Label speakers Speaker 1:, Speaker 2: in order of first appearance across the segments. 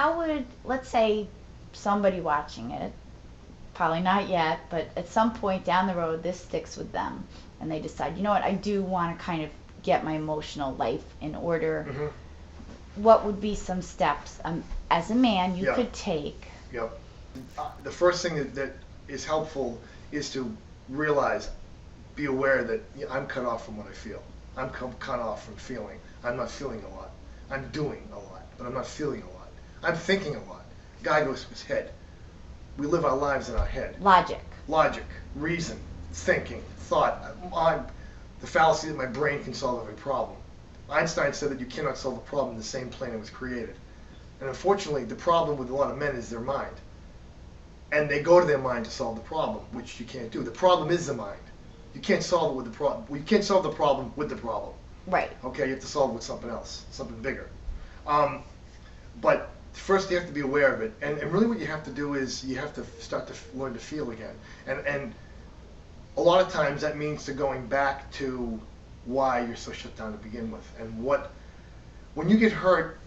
Speaker 1: how would, let's say, somebody watching it, probably not yet, but at some point down the road, this sticks with them, and they decide, you know what, I do want to kind of get my emotional life in order. What would be some steps as a man you could take?
Speaker 2: Yep. The first thing that is helpful is to realize, be aware that I'm cut off from what I feel. I'm cut off from feeling. I'm not feeling a lot. I'm doing a lot, but I'm not feeling a lot. I'm thinking a lot. Guy goes to his head. We live our lives in our head. Logic, reason, thinking, thought. The fallacy that my brain can solve every problem. Einstein said that you cannot solve a problem in the same plane it was created. And unfortunately, the problem with a lot of men is their mind. And they go to their mind to solve the problem, which you can't do. The problem is the mind. You can't solve it with the problem. You can't solve the problem with the problem.
Speaker 1: Right.
Speaker 2: Okay, you have to solve it with something else, something bigger. But first you have to be aware of it. And really what you have to do is you have to start to learn to feel again. And a lot of times that means to going back to why you're so shut down to begin with. And when you get hurt,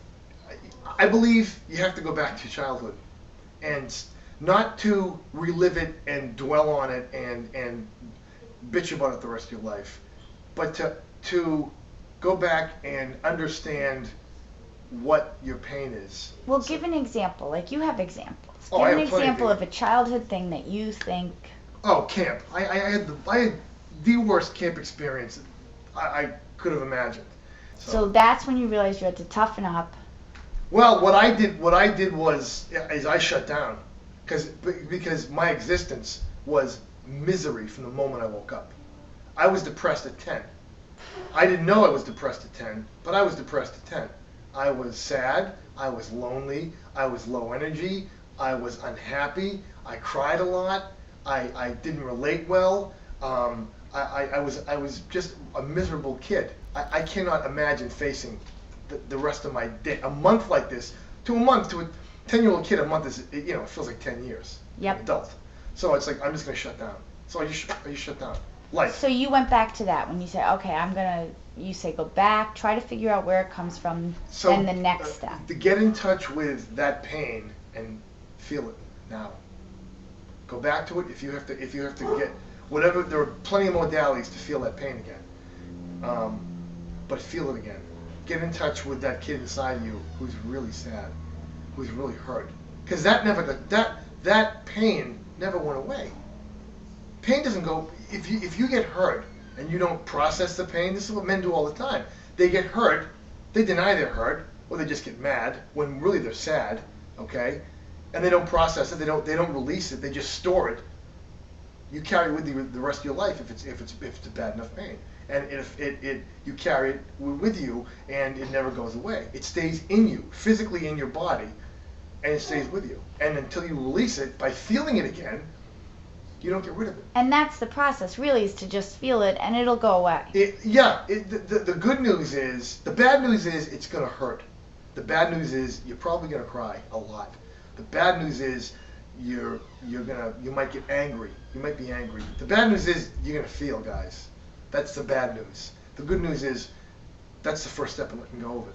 Speaker 2: I believe you have to go back to your childhood. And not to relive it and dwell on it and bitch about it the rest of your life, but to go back and understand what your pain is.
Speaker 1: Well, give an example. Like, you have examples.
Speaker 2: Oh,
Speaker 1: give an example of a childhood thing that you think.
Speaker 2: Oh, camp. I had the worst camp experience I could have imagined.
Speaker 1: So that's when you realized you had to toughen up.
Speaker 2: Well, what I did was I shut down, because my existence was misery from the moment I woke up. I was depressed at 10. I didn't know I was depressed at 10, but I was depressed at 10. I was sad, I was lonely, I was low energy, I was unhappy, I cried a lot, I didn't relate well, I was just a miserable kid. I cannot imagine facing the rest of my day, a month like this, to a 10-year-old kid. A month is, it feels like 10 years.
Speaker 1: Yep.
Speaker 2: An adult. So it's like, I'm just going to shut down. So I just shut down. Life.
Speaker 1: So you went back to that when you said, okay, you say go back, try to figure out where it comes from, and the next step.
Speaker 2: To get in touch with that pain and feel it now. Go back to it if you have to get whatever. There are plenty of modalities to feel that pain again. But feel it again. Get in touch with that kid inside you who's really sad, who's really hurt. Because that pain never went away. Pain doesn't go. If you get hurt and you don't process the pain, this is what men do all the time. They get hurt, they deny they're hurt, or they just get mad when really they're sad, okay? And they don't process it. They don't release it. They just store it. You carry it with you the rest of your life if it's a bad enough pain. And if you carry it with you and it never goes away. It stays in you, physically in your body, and it stays with you. And until you release it by feeling it again, you don't get rid of it.
Speaker 1: And that's the process, really, is to just feel it and it'll go away.
Speaker 2: The good news is, the bad news is it's going to hurt. The bad news is you're probably going to cry a lot. The bad news is you might get angry. You might be angry. The bad news is you're going to feel, guys. That's the bad news. The good news is that's the first step in letting go of it.